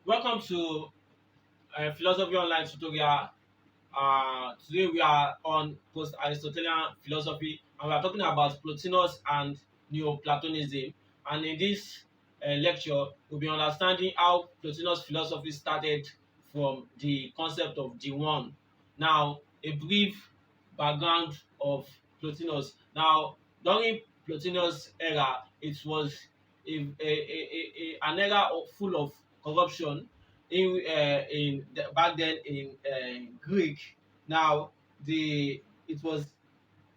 Welcome to Philosophy Online tutorial. Today we are on post-Aristotelian philosophy and we are talking about Plotinus and Neoplatonism. And in this lecture, we'll be understanding how Plotinus philosophy started from the concept of the one. Now, a brief background of Plotinus. Now, during Plotinus' era, it was an era full of corruption back then in Greek. Now it was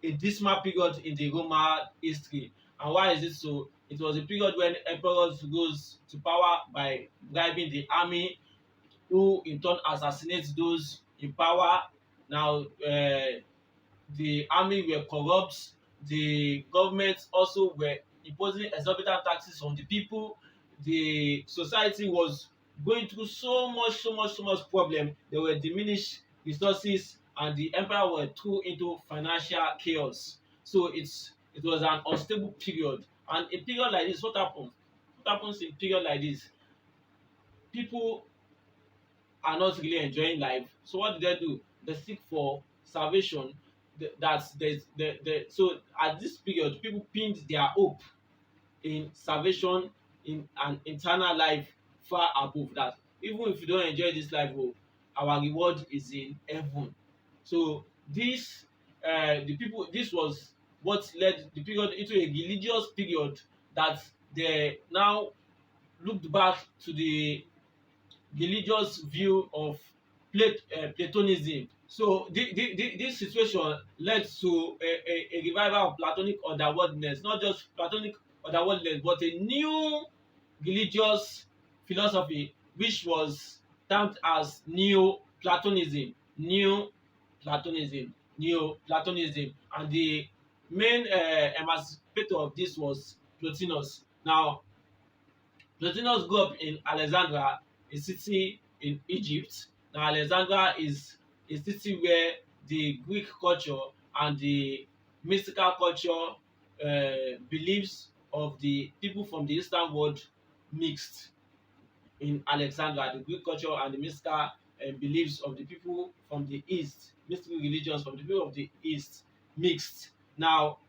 a dismal period in the Roman history. And why is it so? It was a period when emperors rose to power by bribing the army, who in turn assassinates those in power. Now the army were corrupt. The government also were imposing exorbitant taxes on the people. The society was going through so much problem. There were diminished resources and the empire were thrown into financial chaos. So it was an unstable period. And a period like this, what happens? What happens in a period like this? People are not really enjoying life. So what do? They seek for salvation. That's so at this period, people pinned their hope in salvation, in an eternal life far above that. Even if you don't enjoy this life, oh, our reward is in heaven. So this was what led the period into a religious period that they now looked back to the religious view of Platonism. So this situation led to a revival of Platonic otherworldliness, not just Platonic otherworldliness, but a new religious philosophy which was termed as Neo-Platonism. Neo-Platonism. Neo-Platonism. And the main emancipator of this was Plotinus. Now, Plotinus grew up in Alexandria, a city in Egypt. Now, Alexandria is a city where the Greek culture and the mystical culture beliefs of the people from the Eastern world mixed in Alexandria. The Greek culture and the mystical beliefs of the people from the East, mystical religions from the people of the East mixed. Now,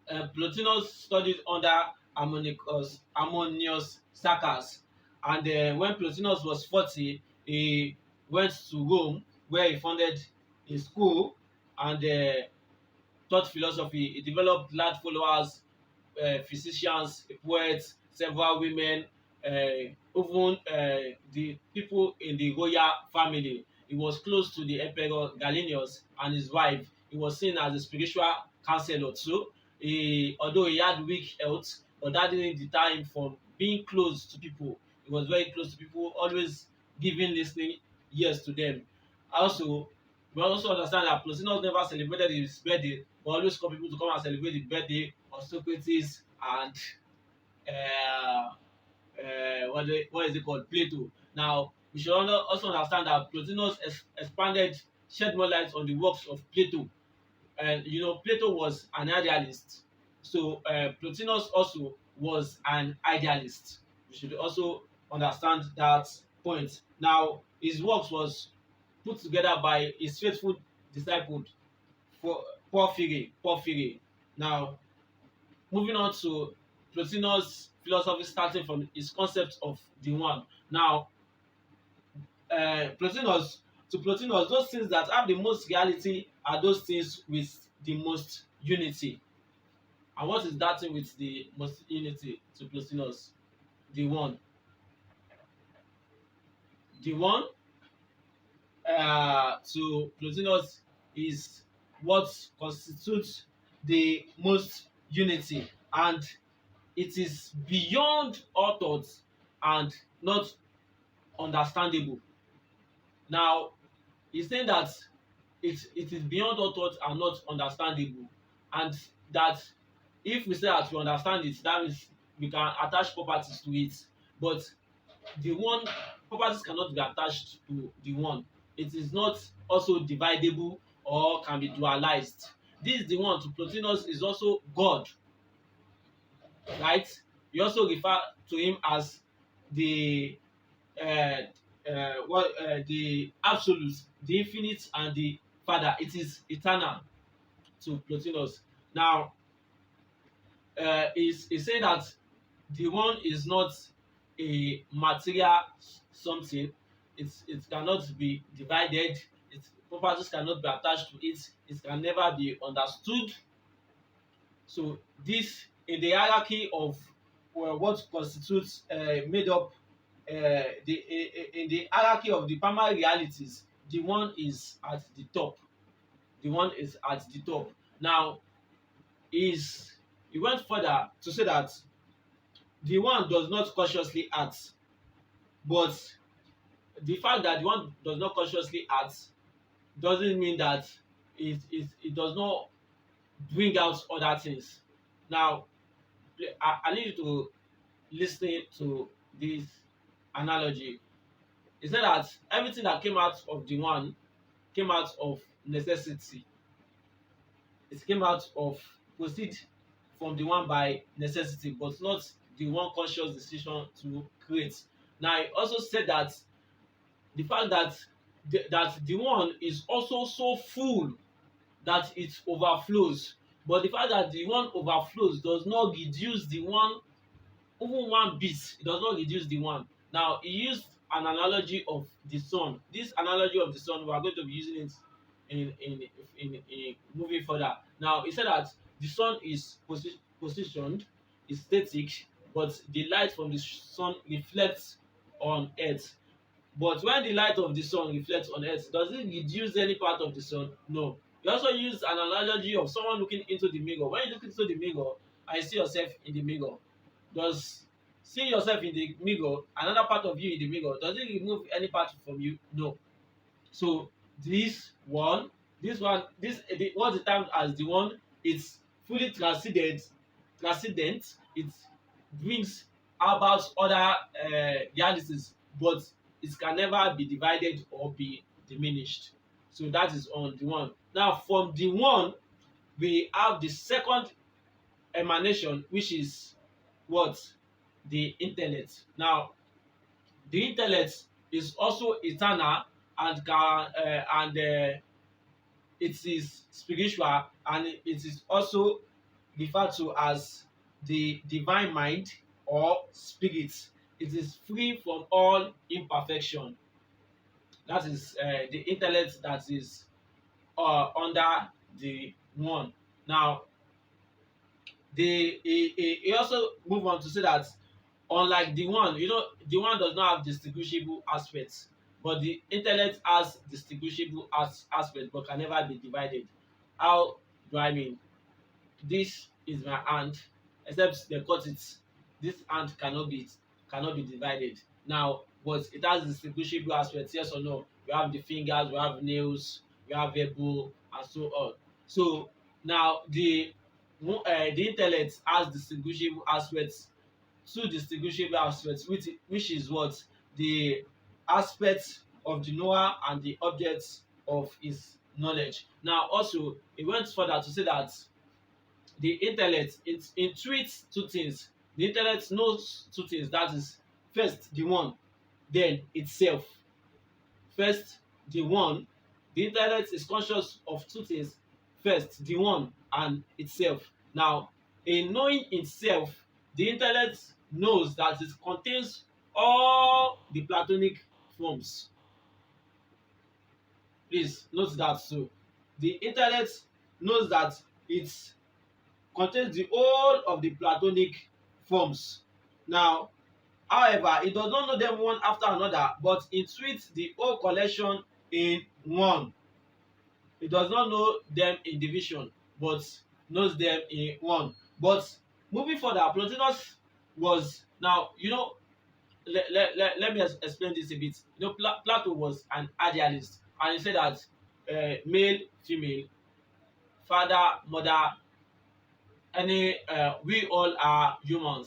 Plotinus studied under Harmonius Saccas, and when Plotinus was 40, he went to Rome where he founded a school and taught philosophy. He developed large followers, physicians, poets, several women, even the people in the royal family. He was close to the Emperor Galenius and his wife. He was seen as a spiritual counselor too. Although he had weak health, but that didn't deter him from being close to people. He was very close to people, always giving listening ears to them. Also, we also understand that Plotinus never celebrated his birthday, but always called people to come and celebrate the birthday of Socrates and what is it called, Plato. Now we should also understand that Plotinus expanded, shed more light on the works of Plato. And Plato was an idealist, so Plotinus also was an idealist. We should also understand that point. Now his works was put together by his faithful disciple for Porphyry. Now moving on to Plotinus philosophy, starting from his concept of the one. Now Plotinus to Plotinus, those things that have the most reality are those things with the most unity. And what is that thing with the most unity to Plotinus? The one. The one to Plotinus is what constitutes the most unity, and it is beyond all thoughts and not understandable. Now he's saying that it is beyond all thought and not understandable, and that if we say that we understand it, that means we can attach properties to it. But the one properties cannot be attached to the one. It is not also dividable or can be dualized. This the one to Plotinus is also God, right? We also refer to him as the the absolute, the infinite, and the Father. It is eternal to Plotinus. Now, is saying that the one is not a material something. It cannot be divided. Its properties cannot be attached to it. It can never be understood. So this in the hierarchy of what constitutes made up in the hierarchy of the primary realities, the one is at the top. The one is at the top. Now, is he went further to say that the one does not consciously act, but the fact that the one does not consciously act doesn't mean that it does not bring out other things. Now, I need you to listen to this analogy. He said that everything that came out of the one came out of necessity. It came out of proceed from the one by necessity, but not the one conscious decision to create. Now, he also said that the fact that the one is also so full that it overflows, but the fact that the one overflows does not reduce the one even one bit. It does not reduce the one. Now, he used an analogy of the sun. This analogy of the sun, we are going to be using it in moving further. Now, he said that the sun is positioned, is static, but the light from the sun reflects on earth. But when the light of the sun reflects on earth, does it reduce any part of the sun? No. You also use an analogy of someone looking into the mirror. When you look into the mirror and you see yourself in the mirror, does seeing yourself in the mirror, another part of you in the mirror, does it remove any part from you? No. So what's the term as the one, it's fully transcendent. It brings about other realities, but it can never be divided or be diminished. So that is on the one. Now, from the one, we have the second emanation, which is what? The intellect. Now, the intellect is also eternal and it is spiritual, and it is also referred to as the divine mind or spirit. It is free from all imperfection. That is the intellect that is under the one. Now, he also move on to say that unlike the one, the one does not have distinguishable aspects, but the intellect has distinguishable aspects but can never be divided. How do I mean? This is my hand, except they cut it. This hand cannot be divided. Now, but it has distinguishable aspects, yes or no? We have the fingers, we have nails, we have elbow, and so on. So now the intellect has distinguishable aspects, two distinguishable aspects, which is what? The aspect of the knower and the object of his knowledge. Now, also, he went further to say that the intellect, it intuits two things. The intellect knows two things. That is, first the one, then itself. First the one, the intellect is conscious of two things. First the one and itself. Now, in knowing itself, the intellect knows that it contains all the Platonic forms. Please note that. So the intellect knows that it contains the whole of the Platonic forms. Now, however, it does not know them one after another, but intuits the whole collection in one. It does not know them in division, but knows them in one. But moving further, Plotinus was now, let me explain this a bit. Plato was an idealist, and he said that male, female, father, mother, we all are human.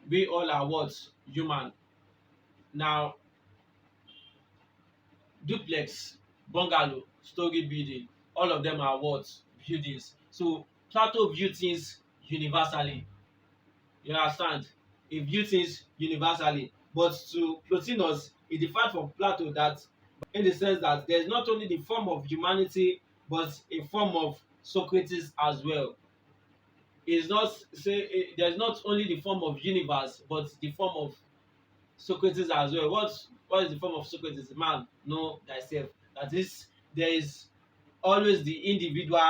We all are what? Human. Now, duplex, bungalow, story building, all of them are what? Buildings. So Plato viewed things universally. You understand? he view things universally. But to Plotinus, he differed from Plato that in the sense that there is not only the form of humanity but a form of Socrates as well. It's not say there's not only the form of universe but the form of Socrates as well. What is the form of Socrates? Man, know thyself. That is, there is always the individual,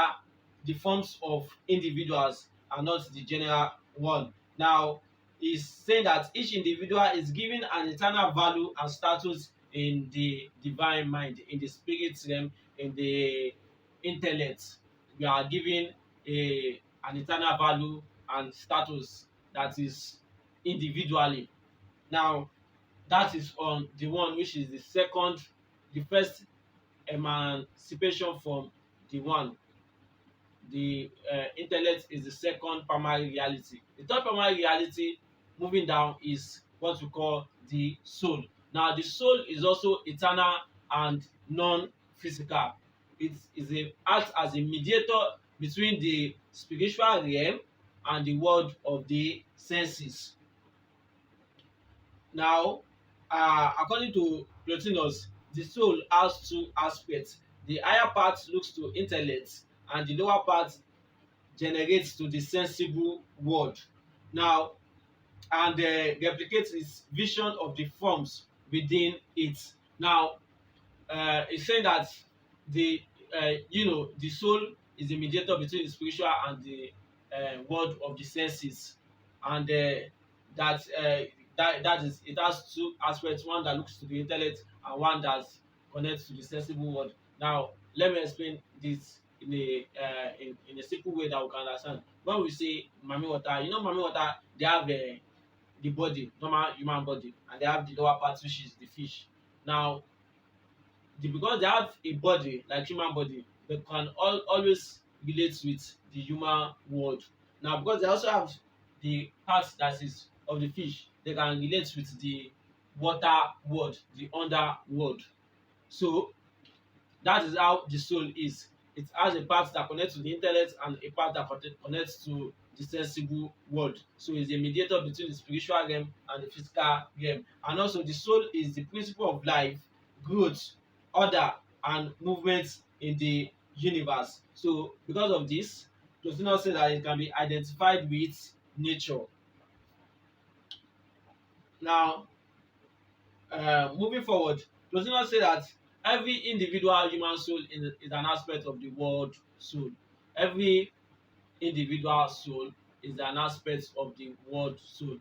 the forms of individuals are not the general one. Now, he's saying that each individual is given an eternal value and status in the divine mind, in the spirit realm, in the intellect. We are given an eternal value and status that is individually. Now, that is on the one which is the second, the first emancipation from the one. The intellect is the second primary reality. The third primary reality, moving down, is what we call the soul. Now, the soul is also eternal and non-physical. It is a acts as a mediator between the spiritual realm and the world of the senses. Now, according to Plotinus, the soul has two aspects. The higher part looks to intellect, and the lower part generates to the sensible world. Now, and replicates its vision of the forms within it. Now, it's saying that the the soul is the mediator between the spiritual and the world of the senses, and that is, it has two aspects: one that looks to the intellect and one that connects to the sensible world. Now, let me explain this in a simple way that we can understand. When we say mami water, mami water, they have the body, normal human body, and they have the lower part which is the fish. Now, because they have a body like human body, they can always relate with the human world. Now, because they also have the part that is of the fish, they can relate with the water world, the underworld. So that is how the soul is. It has a part that connects to the intellect and a part that connects to the sensible world. So it's a mediator between the spiritual realm and the physical realm. And also, the soul is the principle of life, growth, order, and movement in the universe. So because of this, Plotinus say that it can be identified with nature. Now, moving forward, Plotinus say that every individual human soul is an aspect of the world soul. Every individual soul is an aspect of the world soul.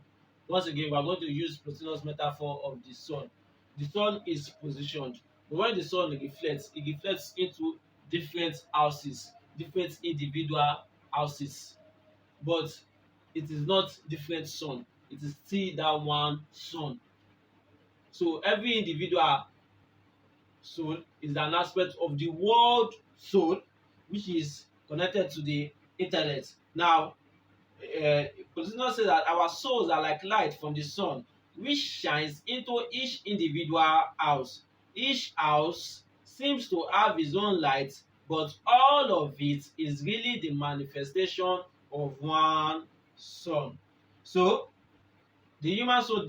Once again, we are going to use Plotinus metaphor of the sun. The sun is positioned, but when the sun reflects, it reflects into different houses, different individual houses. But it is not different sun. It is still that one sun. So every individual soul is an aspect of the world soul, which is connected to the intellect. Now, Plotinus says that our souls are like light from the sun, which shines into each individual house. Each house seems to have its own light, but all of it is really the manifestation of one sun. So, the human soul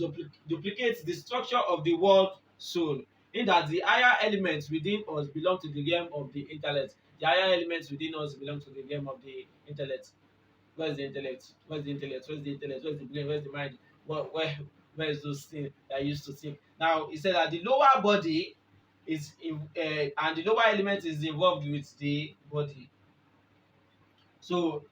duplicates the structure of the world soul, in that the higher elements within us belong to the realm of the intellect. The higher elements within us belong to the realm of the intellect. Where's the intellect? Where's the intellect? Where's the intellect? Where's the brain? Where's the mind? Where is those things that I used to think? Now, he said that the lower body and the lower element is involved with the body. So,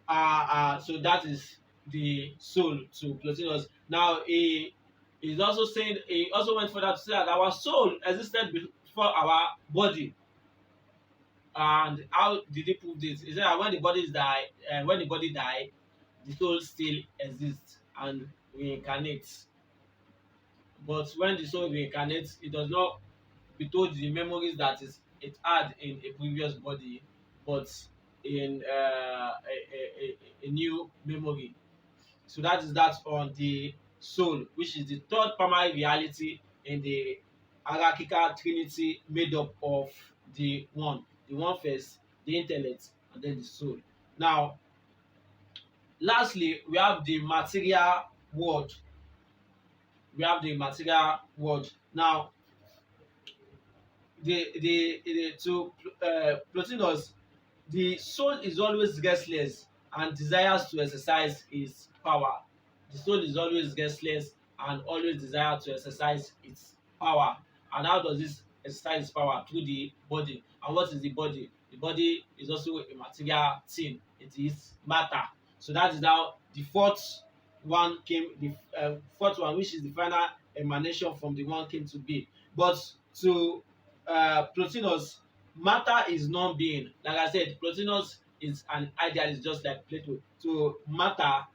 so that is the soul to Plotinus. Now, he is also saying, he also went further to say that our soul existed before our body. And how did he prove this? He said that when the body die, the soul still exists and reincarnates. But when the soul reincarnates, it does not withhold the memories that it had in a previous body, but in a new memory. So that is that on the soul, which is the third primary reality in the hierarchical trinity made up of the one first, the intellect, and then the soul. Now, lastly, we have the material world. we have the material world. Now, to Plotinus, the soul is always restless and desires to exercise its power. The soul is always restless and always desire to exercise its power. And how does this exercise its power? Through the body. And what is the body? The body is also a material thing. It is matter. So that is how the fourth one came. The fourth one, which is the final emanation from the one, came to be. But to Plotinus, matter is non-being. Like I said, Plotinus is an idealist, just like Plato. So matter,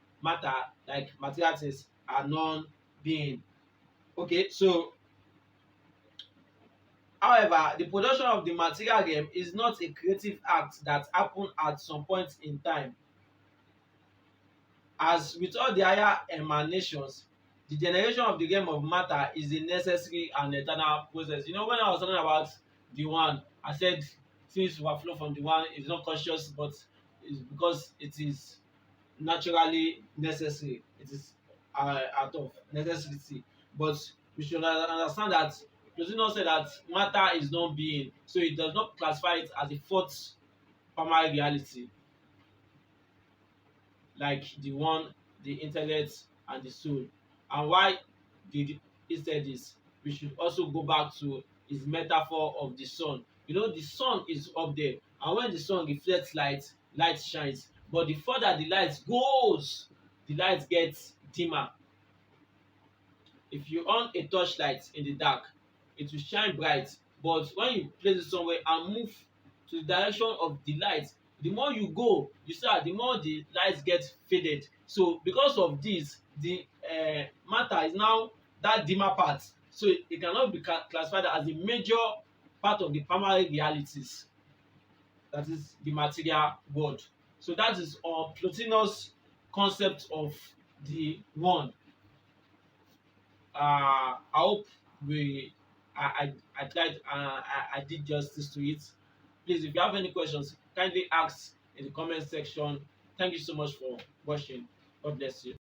like material things, are non-being. Okay, so however, the production of the material realm is not a creative act that happen at some point in time. As with all the higher emanations, the generation of the realm of matter is a necessary and eternal process. You know, when I was talking about the one, I said things overflow from the one, it's not conscious, but it's because it is naturally necessary. It is out of necessity. But we should understand that Plotinus said that matter is not being, so it does not classify it as a fourth primary reality, like the one, the intellect, and the soul. And why did he say this? We should also go back to his metaphor of the sun. You know, the sun is up there, and when the sun reflects light, light shines. But the further the light goes, the light gets dimmer. If you on a torchlight in the dark, it will shine bright. But when you place it somewhere and move to the direction of the light, the more you go, you see that the more the light get faded. So because of this, the matter is now that dimmer part. So it cannot be classified as a major part of the primary realities, that is the material world. So that is Plotinus' concept of the one. I hope we I tried I did justice to it. Please, if you have any questions, kindly ask in the comment section. Thank you so much for watching. God bless you.